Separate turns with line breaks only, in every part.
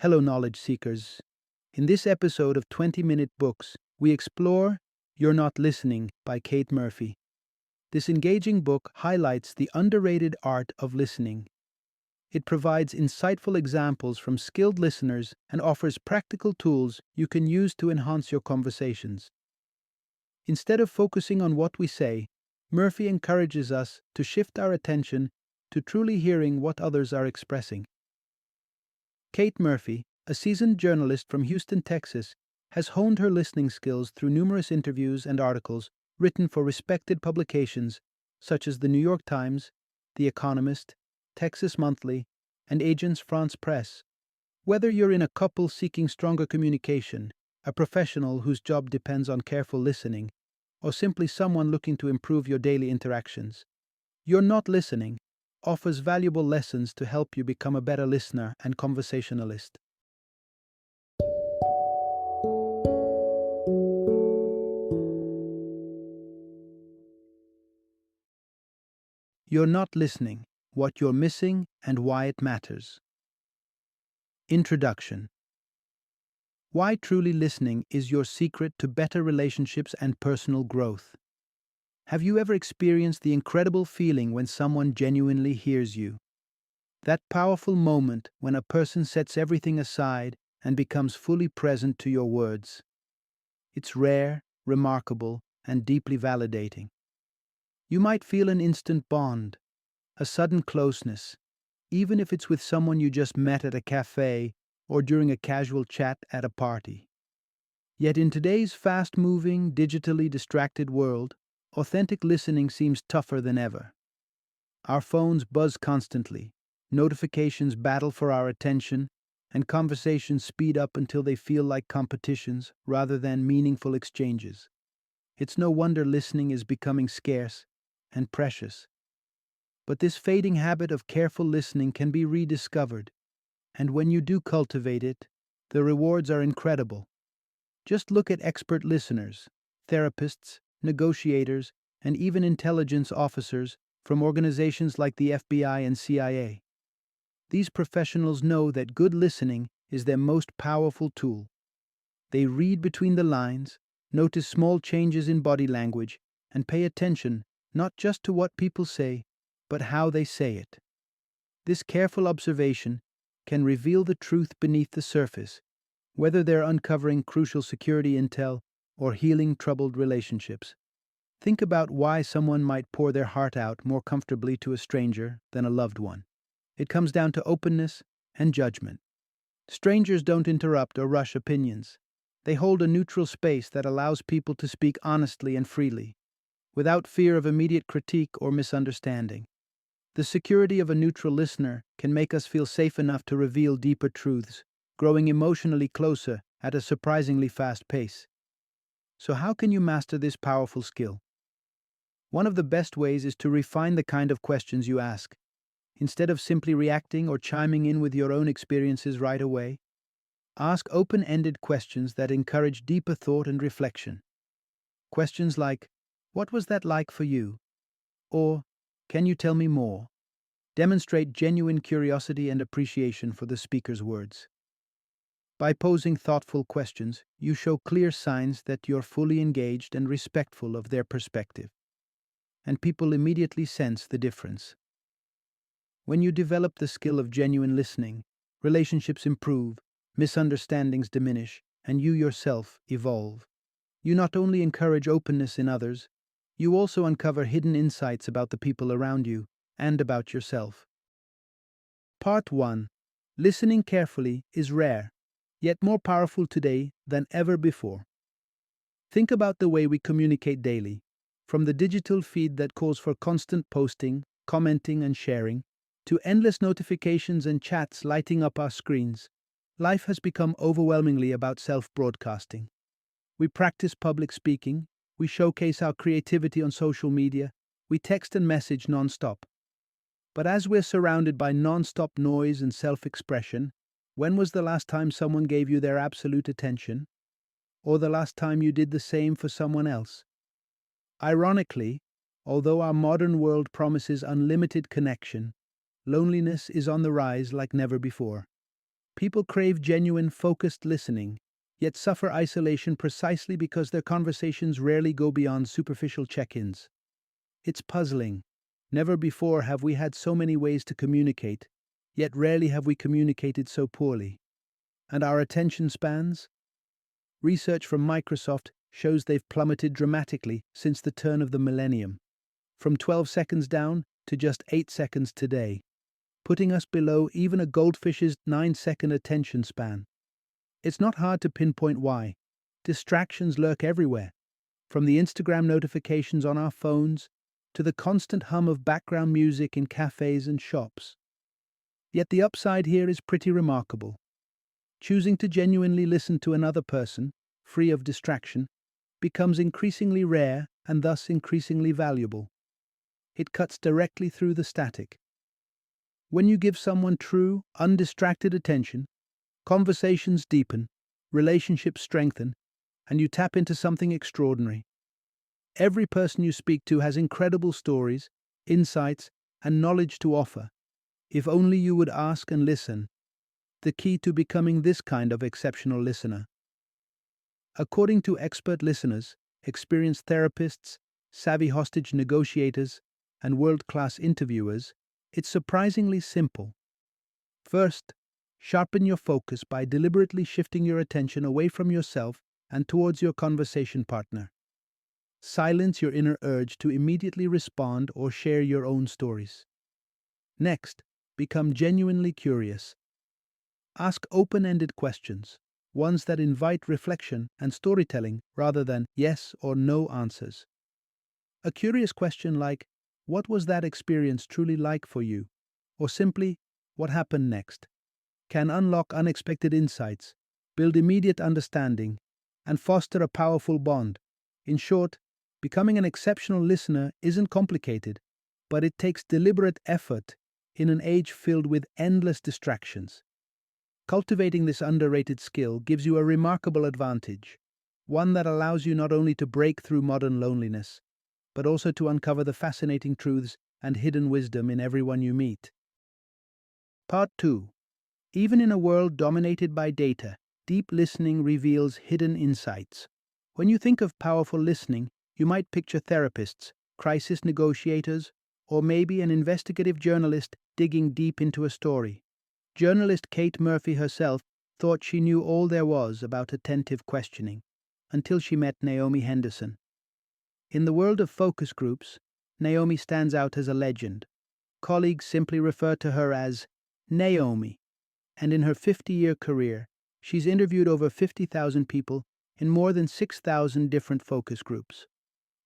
Hello, knowledge seekers. In this episode of 20-Minute Books, we explore You're Not Listening by Kate Murphy. This engaging book highlights the underrated art of listening. It provides insightful examples from skilled listeners and offers practical tools you can use to enhance your conversations. Instead of focusing on what we say, Murphy encourages us to shift our attention to truly hearing what others are expressing. Kate Murphy, a seasoned journalist from Houston, Texas, has honed her listening skills through numerous interviews and articles written for respected publications such as The New York Times, The Economist, Texas Monthly, and Agence France Presse. Whether you're in a couple seeking stronger communication, a professional whose job depends on careful listening, or simply someone looking to improve your daily interactions, You're Not Listening offers valuable lessons to help you become a better listener and conversationalist. You're Not Listening: What You're Missing and Why It Matters. Introduction. Why truly listening is your secret to better relationships and personal growth. Have you ever experienced the incredible feeling when someone genuinely hears you? That powerful moment when a person sets everything aside and becomes fully present to your words. It's rare, remarkable, and deeply validating. You might feel an instant bond, a sudden closeness, even if it's with someone you just met at a cafe or during a casual chat at a party. Yet in today's fast-moving, digitally distracted world, authentic listening seems tougher than ever. Our phones buzz constantly, notifications battle for our attention, and conversations speed up until they feel like competitions rather than meaningful exchanges. It's no wonder listening is becoming scarce and precious. But this fading habit of careful listening can be rediscovered, and when you do cultivate it, the rewards are incredible. Just look at expert listeners, therapists, negotiators, and even intelligence officers from organizations like the FBI and CIA. These professionals know that good listening is their most powerful tool. They read between the lines, notice small changes in body language, and pay attention not just to what people say, but how they say it. This careful observation can reveal the truth beneath the surface, whether they're uncovering crucial security intel or healing troubled relationships. Think about why someone might pour their heart out more comfortably to a stranger than a loved one. It comes down to openness and judgment. Strangers don't interrupt or rush opinions. They hold a neutral space that allows people to speak honestly and freely, without fear of immediate critique or misunderstanding. The security of a neutral listener can make us feel safe enough to reveal deeper truths, growing emotionally closer at a surprisingly fast pace. So, how can you master this powerful skill? One of the best ways is to refine the kind of questions you ask. Instead of simply reacting or chiming in with your own experiences right away, ask open-ended questions that encourage deeper thought and reflection. Questions like, "What was that like for you?" Or, "Can you tell me more?" Demonstrate genuine curiosity and appreciation for the speaker's words. By posing thoughtful questions, you show clear signs that you're fully engaged and respectful of their perspective. And people immediately sense the difference. When you develop the skill of genuine listening, relationships improve, misunderstandings diminish, and you yourself evolve. You not only encourage openness in others, you also uncover hidden insights about the people around you and about yourself. Part 1. Listening carefully is rare, yet more powerful today than ever before. Think about the way we communicate daily, from the digital feed that calls for constant posting, commenting, and sharing, to endless notifications and chats lighting up our screens. Life has become overwhelmingly about self-broadcasting. We practice public speaking, we showcase our creativity on social media, we text and message nonstop. But as we're surrounded by nonstop noise and self-expression, when was the last time someone gave you their absolute attention? Or the last time you did the same for someone else? Ironically, although our modern world promises unlimited connection, loneliness is on the rise like never before. People crave genuine, focused listening, yet suffer isolation precisely because their conversations rarely go beyond superficial check-ins. It's puzzling. Never before have we had so many ways to communicate, yet rarely have we communicated so poorly. And our attention spans? Research from Microsoft shows they've plummeted dramatically since the turn of the millennium, from 12 seconds down to just 8 seconds today, putting us below even a goldfish's 9-second attention span. It's not hard to pinpoint why. Distractions lurk everywhere, from the Instagram notifications on our phones to the constant hum of background music in cafes and shops. Yet the upside here is pretty remarkable. Choosing to genuinely listen to another person, free of distraction, becomes increasingly rare and thus increasingly valuable. It cuts directly through the static. When you give someone true, undistracted attention, conversations deepen, relationships strengthen, and you tap into something extraordinary. Every person you speak to has incredible stories, insights, and knowledge to offer, if only you would ask and listen. The key to becoming this kind of exceptional listener. According to expert listeners, experienced therapists, savvy hostage negotiators, and world-class interviewers, it's surprisingly simple. First, sharpen your focus by deliberately shifting your attention away from yourself and towards your conversation partner. Silence your inner urge to immediately respond or share your own stories. Next, become genuinely curious. Ask open-ended questions, ones that invite reflection and storytelling rather than yes or no answers. A curious question like, "What was that experience truly like for you?" or simply, "What happened next?" can unlock unexpected insights, build immediate understanding, and foster a powerful bond. In short, becoming an exceptional listener isn't complicated, but it takes deliberate effort in an age filled with endless distractions. Cultivating this underrated skill gives you a remarkable advantage, one that allows you not only to break through modern loneliness, but also to uncover the fascinating truths and hidden wisdom in everyone you meet. Part 2. Even in a world dominated by data, deep listening reveals hidden insights. When you think of powerful listening, you might picture therapists, crisis negotiators, or maybe an investigative journalist digging deep into a story. Journalist Kate Murphy herself thought she knew all there was about attentive questioning, until she met Naomi Henderson. In the world of focus groups, Naomi stands out as a legend. Colleagues simply refer to her as Naomi, and in her 50-year career, she's interviewed over 50,000 people in more than 6,000 different focus groups.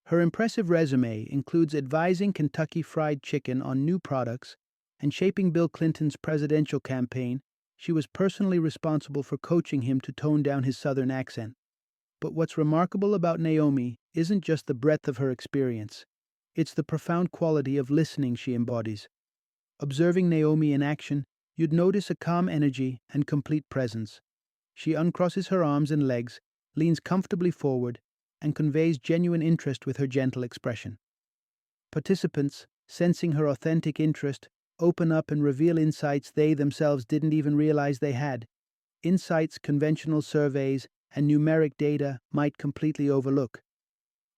Her impressive resume includes advising Kentucky Fried Chicken on new products and shaping Bill Clinton's presidential campaign. She was personally responsible for coaching him to tone down his southern accent. But what's remarkable about Naomi isn't just the breadth of her experience, it's the profound quality of listening she embodies. Observing Naomi in action, you'd notice a calm energy and complete presence. She uncrosses her arms and legs, leans comfortably forward, and conveys genuine interest with her gentle expression. Participants, sensing her authentic interest, open up and reveal insights they themselves didn't even realize they had. Insights conventional surveys and numeric data might completely overlook.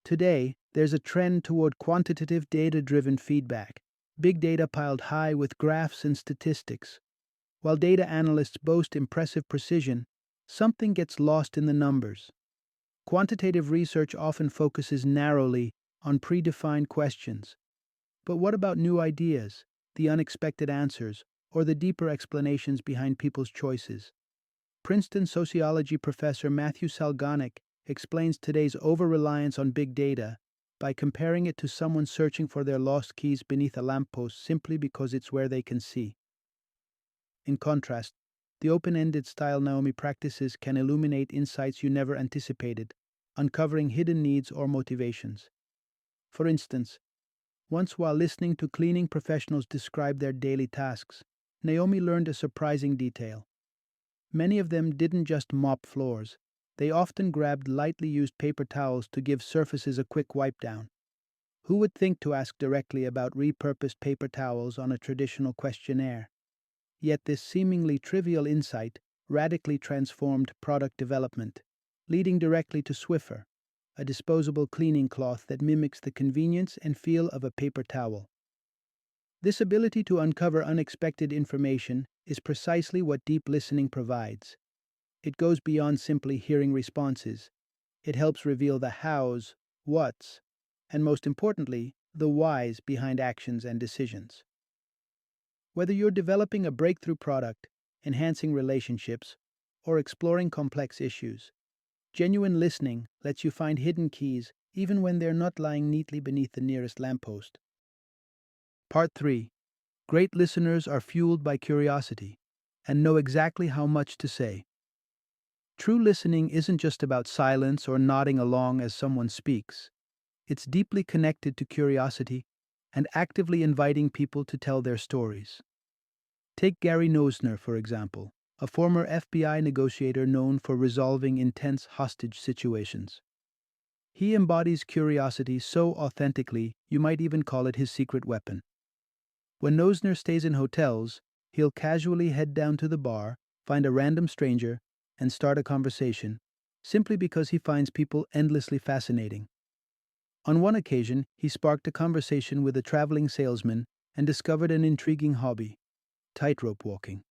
Today, there's a trend toward quantitative data-driven feedback, big data piled high with graphs and statistics. While data analysts boast impressive precision, something gets lost in the numbers. Quantitative research often focuses narrowly on predefined questions. But what about new ideas, the unexpected answers, or the deeper explanations behind people's choices? Princeton sociology professor Matthew Salganik explains today's over-reliance on big data by comparing it to someone searching for their lost keys beneath a lamppost simply because it's where they can see. In contrast, the open-ended style Naomi practices can illuminate insights you never anticipated, uncovering hidden needs or motivations. For instance, once while listening to cleaning professionals describe their daily tasks, Naomi learned a surprising detail. Many of them didn't just mop floors, they often grabbed lightly used paper towels to give surfaces a quick wipe down. Who would think to ask directly about repurposed paper towels on a traditional questionnaire? Yet this seemingly trivial insight radically transformed product development, leading directly to Swiffer, a disposable cleaning cloth that mimics the convenience and feel of a paper towel. This ability to uncover unexpected information is precisely what deep listening provides. It goes beyond simply hearing responses. It helps reveal the hows, whats, and most importantly, the whys behind actions and decisions. Whether you're developing a breakthrough product, enhancing relationships, or exploring complex issues, genuine listening lets you find hidden keys even when they're not lying neatly beneath the nearest lamppost. Part 3. Great listeners are fueled by curiosity and know exactly how much to say. True listening isn't just about silence or nodding along as someone speaks. It's deeply connected to curiosity and actively inviting people to tell their stories. Take Gary Nosner, for example, a former FBI negotiator known for resolving intense hostage situations. He embodies curiosity so authentically, you might even call it his secret weapon. When Nosner stays in hotels, he'll casually head down to the bar, find a random stranger, and start a conversation, simply because he finds people endlessly fascinating. On one occasion, he sparked a conversation with a traveling salesman and discovered an intriguing hobby: tightrope walking.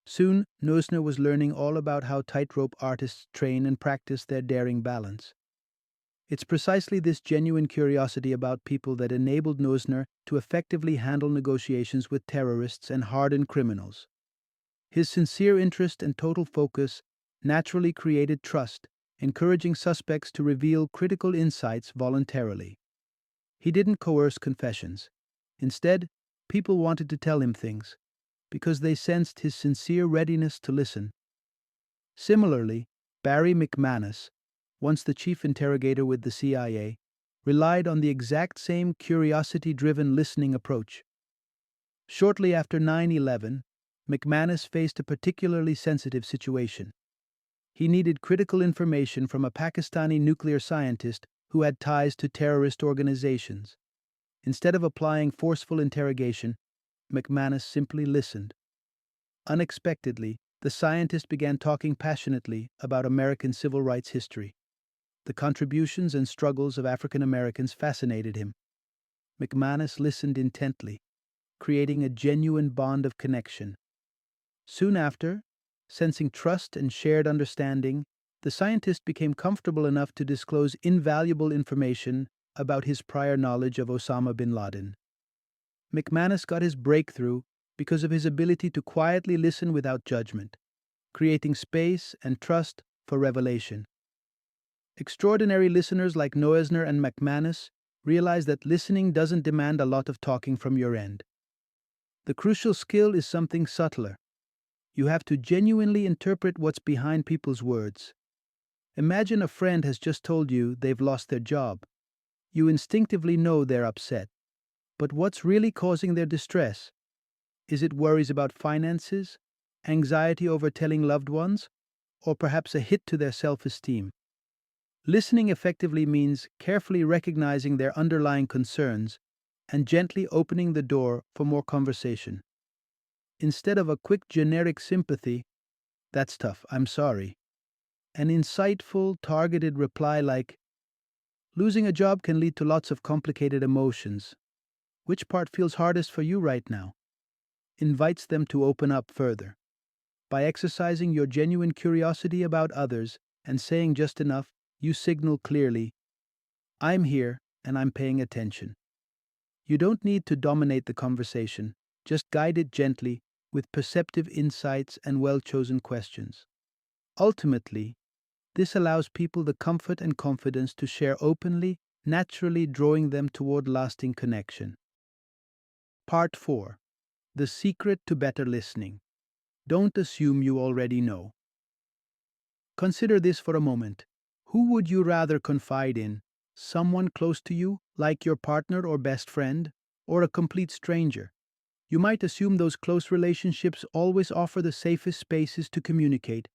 Soon, Nosner was learning all about how tightrope artists train and practice their daring balance. It's precisely this genuine curiosity about people that enabled Nosner to effectively handle negotiations with terrorists and hardened criminals. His sincere interest and total focus naturally created trust, encouraging suspects to reveal critical insights voluntarily. He didn't coerce confessions. Instead, people wanted to tell him things because they sensed his sincere readiness to listen. Similarly, Barry McManus, once the chief interrogator with the CIA, relied on the exact same curiosity-driven listening approach. Shortly after 9/11, McManus faced a particularly sensitive situation. He needed critical information from a Pakistani nuclear scientist who had ties to terrorist organizations. Instead of applying forceful interrogation, McManus simply listened. Unexpectedly, the scientist began talking passionately about American civil rights history. The contributions and struggles of African Americans fascinated him. McManus listened intently, creating a genuine bond of connection. Soon after, sensing trust and shared understanding, the scientist became comfortable enough to disclose invaluable information about his prior knowledge of Osama bin Laden. McManus got his breakthrough because of his ability to quietly listen without judgment, creating space and trust for revelation. Extraordinary listeners like Nosner and McManus realize that listening doesn't demand a lot of talking from your end. The crucial skill is something subtler. You have to genuinely interpret what's behind people's words. Imagine a friend has just told you they've lost their job. You instinctively know they're upset. But what's really causing their distress? Is it worries about finances, anxiety over telling loved ones, or perhaps a hit to their self-esteem? Listening effectively means carefully recognizing their underlying concerns and gently opening the door for more conversation. Instead of a quick generic sympathy, "That's tough, I'm sorry," an insightful, targeted reply like, "Losing a job can lead to lots of complicated emotions. Which part feels hardest for you right now?" invites them to open up further. By exercising your genuine curiosity about others and saying just enough, you signal clearly, "I'm here and I'm paying attention." You don't need to dominate the conversation, just guide it gently with perceptive insights and well-chosen questions. Ultimately, this allows people the comfort and confidence to share openly, naturally drawing them toward lasting connection. Part 4. The secret to better listening. Don't assume you already know. Consider this for a moment. Who would you rather confide in? Someone close to you, like your partner or best friend, or a complete stranger? You might assume those close relationships always offer the safest spaces to communicate.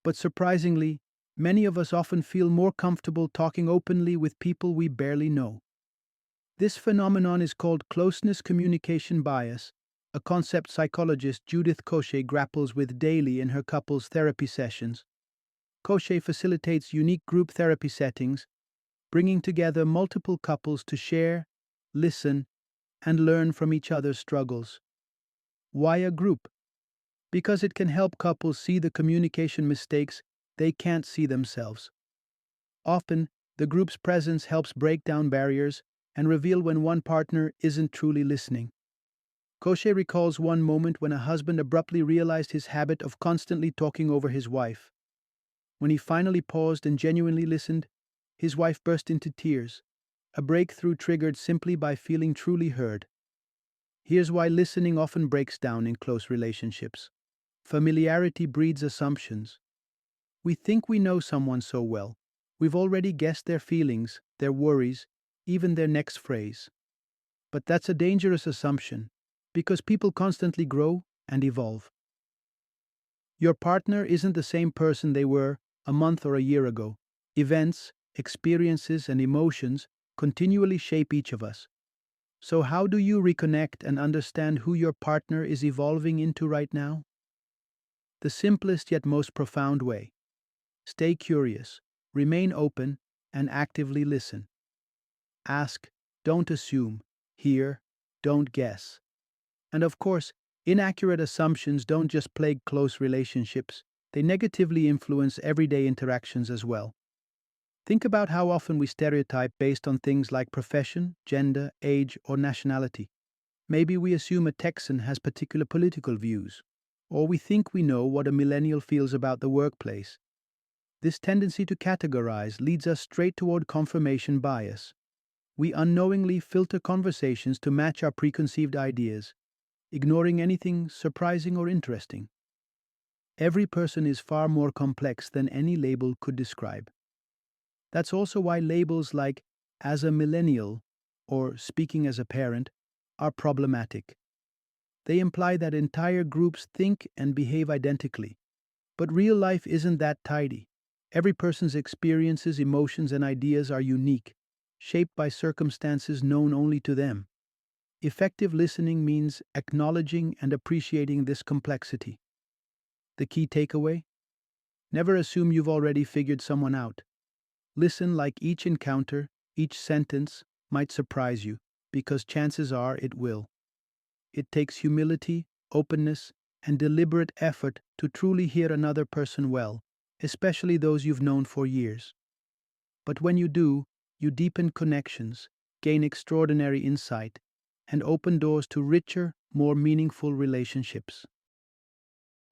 But surprisingly, many of us often feel more comfortable talking openly with people we barely know. This phenomenon is called closeness communication bias, a concept psychologist Judith Cochet grapples with daily in her couples therapy sessions. Cochet facilitates unique group therapy settings, bringing together multiple couples to share, listen, and learn from each other's struggles. Why a group? Because it can help couples see the communication mistakes they can't see themselves. Often, the group's presence helps break down barriers and reveal when one partner isn't truly listening. Cochet recalls one moment when a husband abruptly realized his habit of constantly talking over his wife. When he finally paused and genuinely listened, his wife burst into tears, a breakthrough triggered simply by feeling truly heard. Here's why listening often breaks down in close relationships. Familiarity breeds assumptions. We think we know someone so well, we've already guessed their feelings, their worries, even their next phrase. But that's a dangerous assumption, because people constantly grow and evolve. Your partner isn't the same person they were a month or a year ago. Events, experiences, and emotions continually shape each of us. So, how do you reconnect and understand who your partner is evolving into right now? The simplest yet most profound way: stay curious, remain open, and actively listen. Ask, don't assume, hear, don't guess. And of course, inaccurate assumptions don't just plague close relationships, they negatively influence everyday interactions as well. Think about how often we stereotype based on things like profession, gender, age, or nationality. Maybe we assume a Texan has particular political views, or we think we know what a millennial feels about the workplace. This tendency to categorize leads us straight toward confirmation bias. We unknowingly filter conversations to match our preconceived ideas, ignoring anything surprising or interesting. Every person is far more complex than any label could describe. That's also why labels like as a millennial or speaking as a parent are problematic. They imply that entire groups think and behave identically. But real life isn't that tidy. Every person's experiences, emotions, and ideas are unique, shaped by circumstances known only to them. Effective listening means acknowledging and appreciating this complexity. The key takeaway? Never assume you've already figured someone out. Listen like each encounter, each sentence might surprise you, because chances are it will. It takes humility, openness, and deliberate effort to truly hear another person well, especially those you've known for years. But when you do, you deepen connections, gain extraordinary insight, and open doors to richer, more meaningful relationships.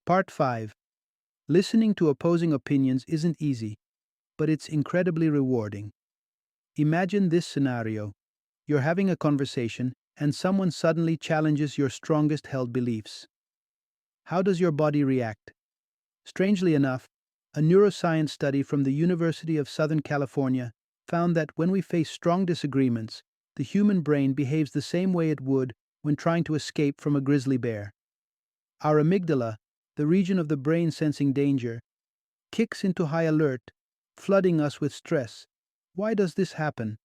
Part 5. Listening to opposing opinions isn't easy, but it's incredibly rewarding. Imagine this scenario: you're having a conversation, and someone suddenly challenges your strongest held beliefs. How does your body react? Strangely enough, a neuroscience study from the University of Southern California found that when we face strong disagreements, the human brain behaves the same way it would when trying to escape from a grizzly bear. Our amygdala, the region of the brain sensing danger, kicks into high alert, flooding us with stress. Why does this happen?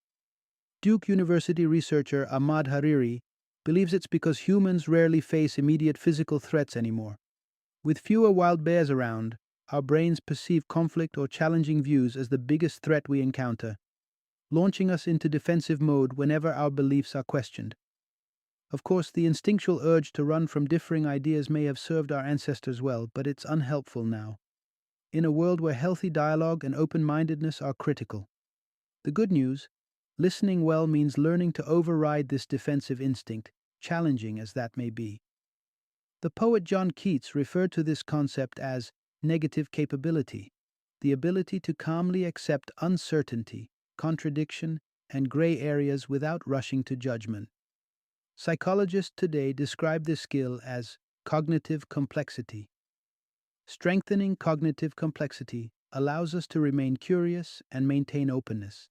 Duke University researcher Ahmad Hariri believes it's because humans rarely face immediate physical threats anymore. With fewer wild bears around, our brains perceive conflict or challenging views as the biggest threat we encounter, launching us into defensive mode whenever our beliefs are questioned. Of course, the instinctual urge to run from differing ideas may have served our ancestors well, but it's unhelpful now, in a world where healthy dialogue and open-mindedness are critical. The good news: listening well means learning to override this defensive instinct, challenging as that may be. The poet John Keats referred to this concept as negative capability, the ability to calmly accept uncertainty, contradiction, and gray areas without rushing to judgment. Psychologists today describe this skill as cognitive complexity. Strengthening cognitive complexity allows us to remain curious and maintain openness,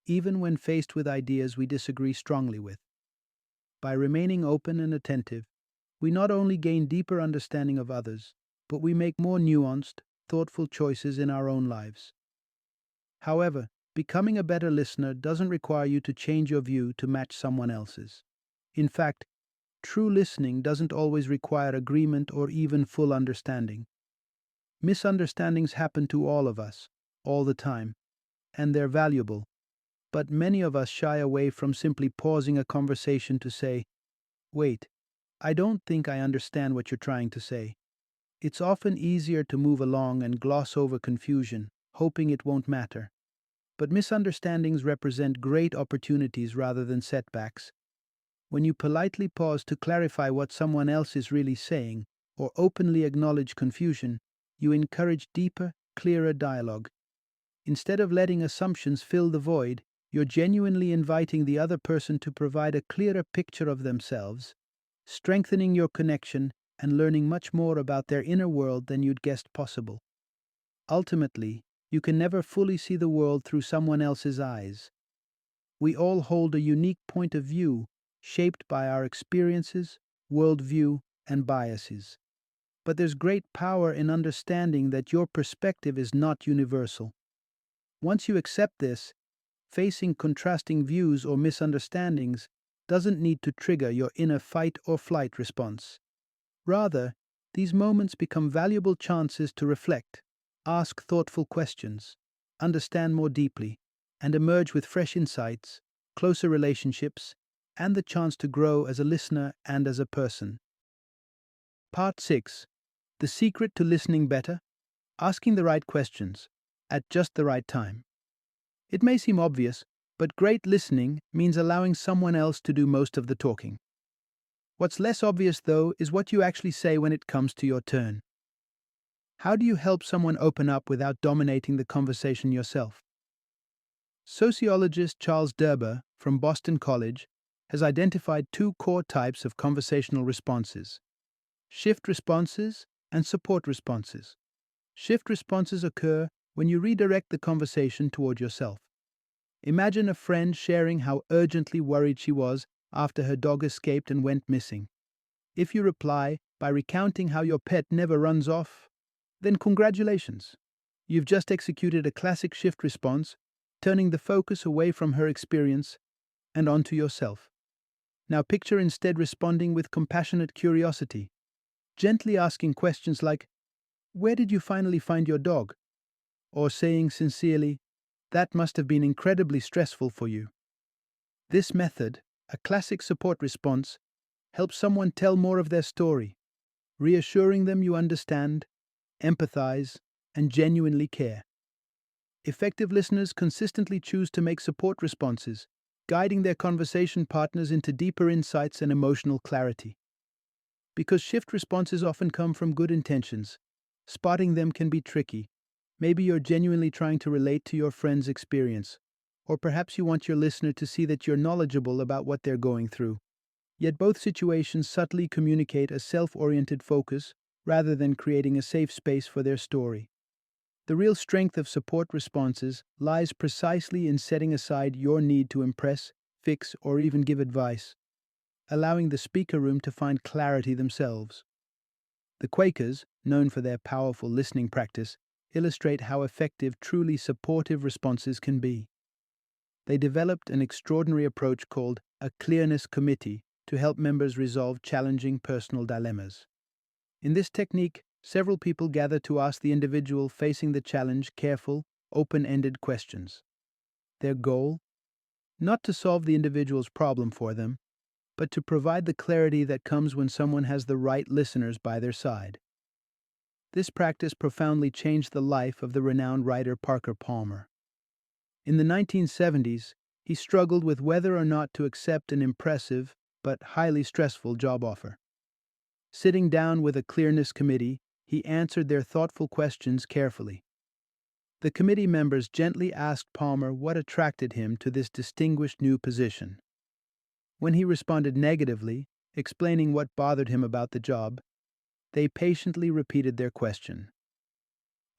even when faced with ideas we disagree strongly with. By remaining open and attentive, we not only gain deeper understanding of others, but we make more nuanced, thoughtful choices in our own lives. However, becoming a better listener doesn't require you to change your view to match someone else's. In fact, True listening doesn't always require agreement or even full understanding. Misunderstandings happen to all of us, all the time, and they're valuable. But many of us shy away from simply pausing a conversation to say, "Wait, I don't think I understand what you're trying to say." It's often easier to move along and gloss over confusion, hoping it won't matter. But misunderstandings represent great opportunities rather than setbacks. When you politely pause to clarify what someone else is really saying, or openly acknowledge confusion, you encourage deeper, clearer dialogue. Instead of letting assumptions fill the void, you're genuinely inviting the other person to provide a clearer picture of themselves, strengthening your connection and learning much more about their inner world than you'd guessed possible. Ultimately, you can never fully see the world through someone else's eyes. We all hold a unique point of view, shaped by our experiences, worldview, and biases. But there's great power in understanding that your perspective is not universal. Once you accept this, facing contrasting views or misunderstandings doesn't need to trigger your inner fight or flight response. Rather, these moments become valuable chances to reflect, ask thoughtful questions, understand more deeply, and emerge with fresh insights, closer relationships, and the chance to grow as a listener and as a person. Part 6. The secret to listening better? Asking the right questions, at just the right time. It may seem obvious, but great listening means allowing someone else to do most of the talking. What's less obvious, though, is what you actually say when it comes to your turn. How do you help someone open up without dominating the conversation yourself? Sociologist Charles Derber from Boston College has identified two core types of conversational responses: shift responses and support responses. Shift responses occur when you redirect the conversation toward yourself. Imagine a friend sharing how urgently worried she was after her dog escaped and went missing. If you reply by recounting how your pet never runs off, then congratulations. You've just executed a classic shift response, turning the focus away from her experience and onto yourself. Now picture instead responding with compassionate curiosity, gently asking questions like, "Where did you finally find your dog?" Or saying sincerely, "That must have been incredibly stressful for you." This method, a classic support response, helps someone tell more of their story, reassuring them you understand, empathize, and genuinely care. Effective listeners consistently choose to make support responses, guiding their conversation partners into deeper insights and emotional clarity. Because shift responses often come from good intentions, spotting them can be tricky. Maybe you're genuinely trying to relate to your friend's experience, or perhaps you want your listener to see that you're knowledgeable about what they're going through. Yet both situations subtly communicate a self-oriented focus rather than creating a safe space for their story. The real strength of support responses lies precisely in setting aside your need to impress, fix, or even give advice, allowing the speaker room to find clarity themselves. The Quakers, known for their powerful listening practice, illustrate how effective truly supportive responses can be. They developed an extraordinary approach called a clearness committee to help members resolve challenging personal dilemmas. In this technique, several people gather to ask the individual facing the challenge careful, open-ended questions. Their goal? Not to solve the individual's problem for them, but to provide the clarity that comes when someone has the right listeners by their side. This practice profoundly changed the life of the renowned writer Parker Palmer. In the 1970s, he struggled with whether or not to accept an impressive but highly stressful job offer. Sitting down with a clearness committee, he answered their thoughtful questions carefully. The committee members gently asked Palmer what attracted him to this distinguished new position. When he responded negatively, explaining what bothered him about the job, they patiently repeated their question.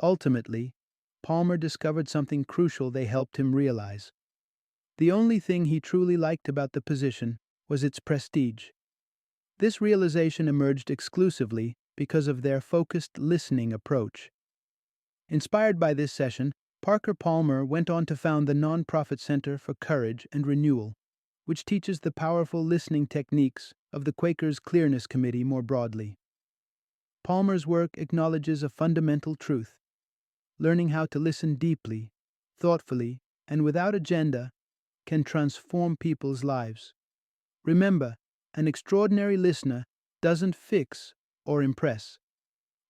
Ultimately, Palmer discovered something crucial they helped him realize. The only thing he truly liked about the position was its prestige. This realization emerged exclusively because of their focused listening approach. Inspired by this session, Parker Palmer went on to found the nonprofit Center for Courage and Renewal, which teaches the powerful listening techniques of the Quakers' Clearness Committee more broadly. Palmer's work acknowledges a fundamental truth. Learning how to listen deeply, thoughtfully, and without agenda can transform people's lives. Remember, an extraordinary listener doesn't fix or impress.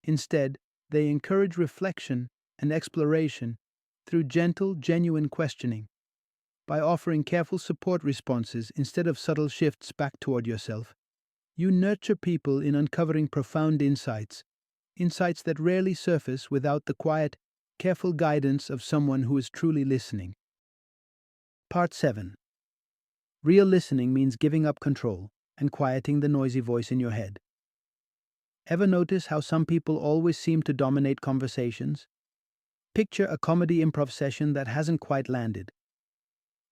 Instead, they encourage reflection and exploration through gentle, genuine questioning. By offering careful support responses instead of subtle shifts back toward yourself, you nurture people in uncovering profound insights, insights that rarely surface without the quiet, careful guidance of someone who is truly listening. Part 7. Real listening means giving up control and quieting the noisy voice in your head. Ever notice how some people always seem to dominate conversations? Picture a comedy improv session that hasn't quite landed.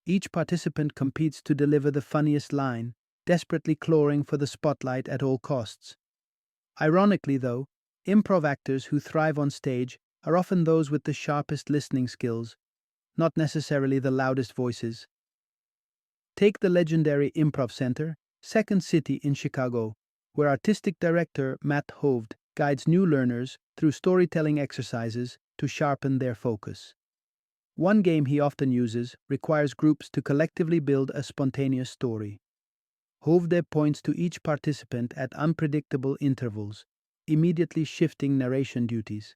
Each participant competes to deliver the funniest line, desperately clawing for the spotlight at all costs. Ironically, though, improv actors who thrive on stage are often those with the sharpest listening skills, not necessarily the loudest voices. Take the legendary Improv Center, Second City in Chicago, where artistic director Matt Hovde guides new learners through storytelling exercises to sharpen their focus. One game he often uses requires groups to collectively build a spontaneous story. Hovde points to each participant at unpredictable intervals, immediately shifting narration duties.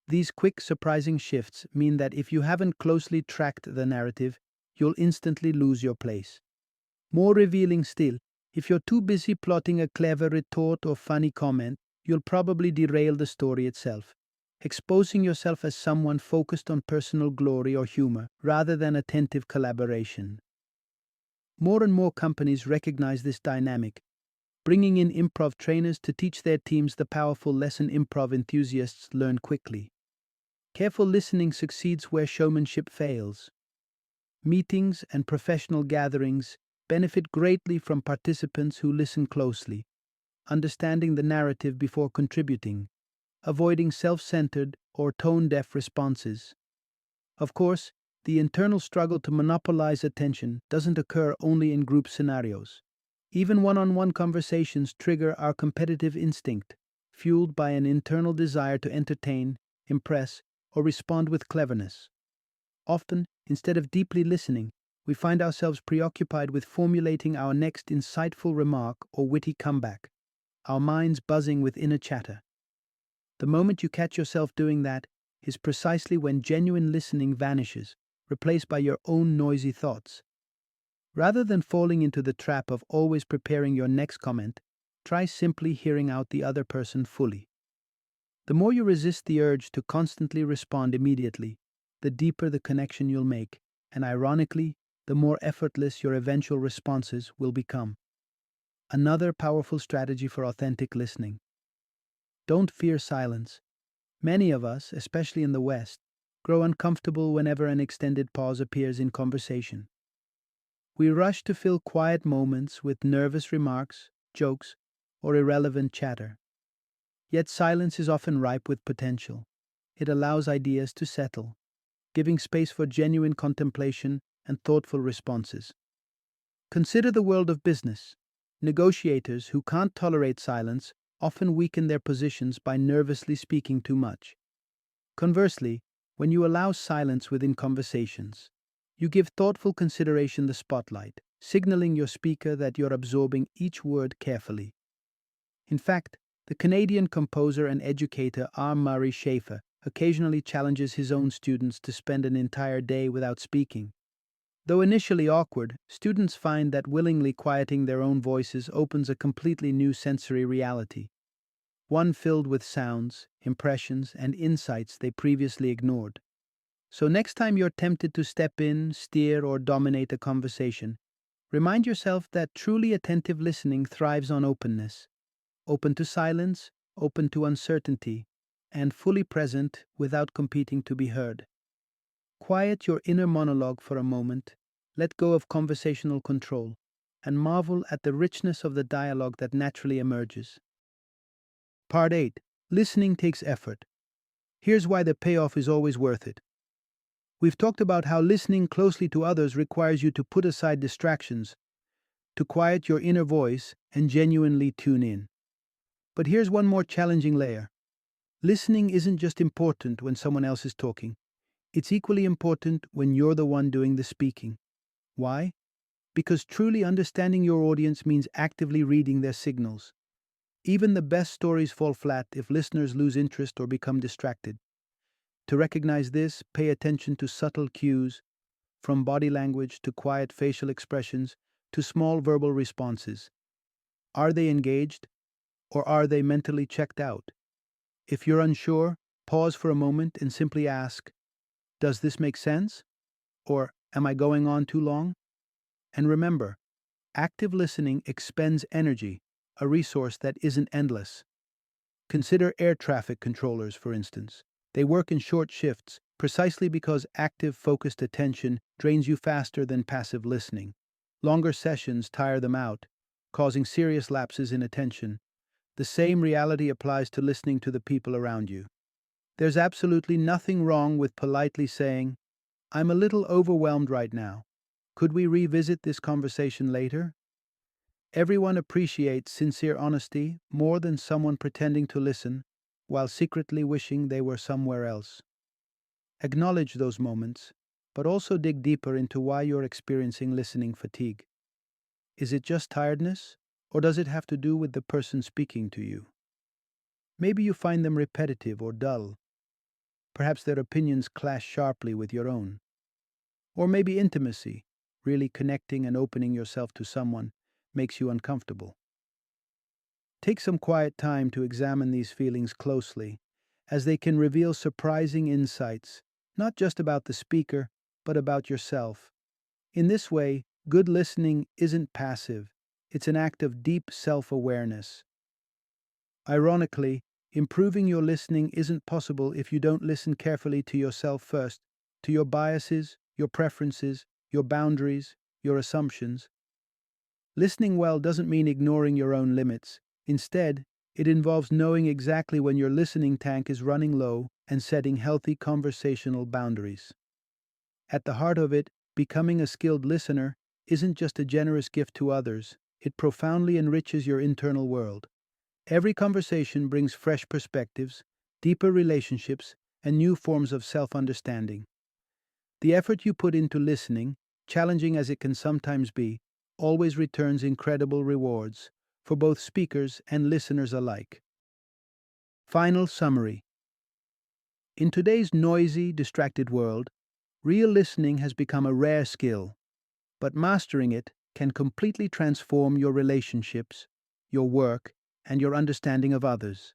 These quick, surprising shifts mean that if you haven't closely tracked the narrative, you'll instantly lose your place. More revealing still, if you're too busy plotting a clever retort or funny comment, you'll probably derail the story itself, exposing yourself as someone focused on personal glory or humor rather than attentive collaboration. More and more companies recognize this dynamic, bringing in improv trainers to teach their teams the powerful lesson improv enthusiasts learn quickly. Careful listening succeeds where showmanship fails. Meetings and professional gatherings benefit greatly from participants who listen closely, understanding the narrative before contributing, avoiding self-centered or tone-deaf responses. Of course, the internal struggle to monopolize attention doesn't occur only in group scenarios. Even one-on-one conversations trigger our competitive instinct, fueled by an internal desire to entertain, impress, or respond with cleverness. Often, instead of deeply listening, we find ourselves preoccupied with formulating our next insightful remark or witty comeback, our minds buzzing with inner chatter. The moment you catch yourself doing that is precisely when genuine listening vanishes, replaced by your own noisy thoughts. Rather than falling into the trap of always preparing your next comment, try simply hearing out the other person fully. The more you resist the urge to constantly respond immediately, the deeper the connection you'll make, and ironically, the more effortless your eventual responses will become. Another powerful strategy for authentic listening. Don't fear silence. Many of us, especially in the West, grow uncomfortable whenever an extended pause appears in conversation. We rush to fill quiet moments with nervous remarks, jokes, or irrelevant chatter. Yet silence is often ripe with potential. It allows ideas to settle, giving space for genuine contemplation and thoughtful responses. Consider the world of business. Negotiators who can't tolerate silence often weaken their positions by nervously speaking too much. Conversely, when you allow silence within conversations, you give thoughtful consideration the spotlight, signaling your speaker that you're absorbing each word carefully. In fact, the Canadian composer and educator R. Murray Schafer occasionally challenges his own students to spend an entire day without speaking. Though initially awkward, students find that willingly quieting their own voices opens a completely new sensory reality, one filled with sounds, impressions, and insights they previously ignored. So next time you're tempted to step in, steer, or dominate a conversation, remind yourself that truly attentive listening thrives on openness, open to silence, open to uncertainty, and fully present without competing to be heard. Quiet your inner monologue for a moment, let go of conversational control, and marvel at the richness of the dialogue that naturally emerges. Part 8. Listening takes effort. Here's why the payoff is always worth it. We've talked about how listening closely to others requires you to put aside distractions, to quiet your inner voice and genuinely tune in. But here's one more challenging layer. Listening isn't just important when someone else is talking. It's equally important when you're the one doing the speaking. Why? Because truly understanding your audience means actively reading their signals. Even the best stories fall flat if listeners lose interest or become distracted. To recognize this, pay attention to subtle cues, from body language to quiet facial expressions to small verbal responses. Are they engaged, or are they mentally checked out? If you're unsure, pause for a moment and simply ask, "Does this make sense?" Or, "Am I going on too long?" And remember, active listening expends energy, a resource that isn't endless. Consider air traffic controllers, for instance. They work in short shifts, precisely because active, focused attention drains you faster than passive listening. Longer sessions tire them out, causing serious lapses in attention. The same reality applies to listening to the people around you. There's absolutely nothing wrong with politely saying, "I'm a little overwhelmed right now. Could we revisit this conversation later?" Everyone appreciates sincere honesty more than someone pretending to listen while secretly wishing they were somewhere else. Acknowledge those moments, but also dig deeper into why you're experiencing listening fatigue. Is it just tiredness, or does it have to do with the person speaking to you? Maybe you find them repetitive or dull. Perhaps their opinions clash sharply with your own. Or maybe intimacy, really connecting and opening yourself to someone, makes you uncomfortable. Take some quiet time to examine these feelings closely, as they can reveal surprising insights, not just about the speaker, but about yourself. In this way, good listening isn't passive, it's an act of deep self-awareness. Ironically, improving your listening isn't possible if you don't listen carefully to yourself first, to your biases, your preferences, your boundaries, your assumptions. Listening well doesn't mean ignoring your own limits. Instead, it involves knowing exactly when your listening tank is running low and setting healthy conversational boundaries. At the heart of it, becoming a skilled listener isn't just a generous gift to others, it profoundly enriches your internal world. Every conversation brings fresh perspectives, deeper relationships, and new forms of self-understanding. The effort you put into listening, challenging as it can sometimes be, always returns incredible rewards for both speakers and listeners alike. Final summary. In today's noisy, distracted world, real listening has become a rare skill, but mastering it can completely transform your relationships, your work, and your understanding of others.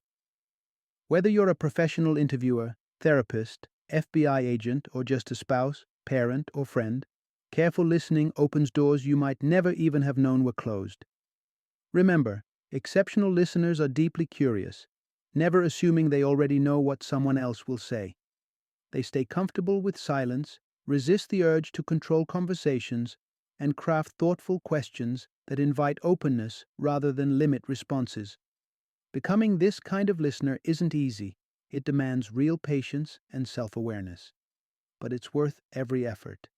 Whether you're a professional interviewer, therapist, FBI agent, or just a spouse, parent, or friend, careful listening opens doors you might never even have known were closed. Remember, exceptional listeners are deeply curious, never assuming they already know what someone else will say. They stay comfortable with silence, resist the urge to control conversations, and craft thoughtful questions that invite openness rather than limit responses. Becoming this kind of listener isn't easy. It demands real patience and self-awareness. But it's worth every effort.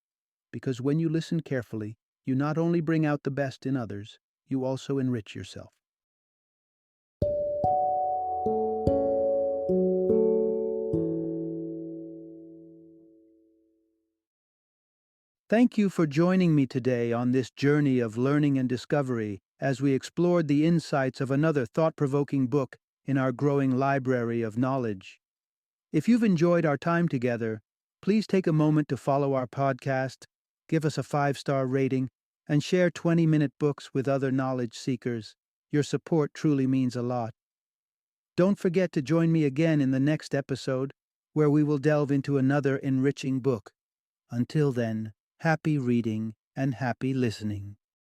Because when you listen carefully, you not only bring out the best in others, you also enrich yourself. Thank you for joining me today on this journey of learning and discovery as we explored the insights of another thought-provoking book in our growing library of knowledge. If you've enjoyed our time together, please take a moment to follow our podcast, give us a 5-star rating, and share 20-minute books with other knowledge seekers. Your support truly means a lot. Don't forget to join me again in the next episode, where we will delve into another enriching book. Until then, happy reading and happy listening.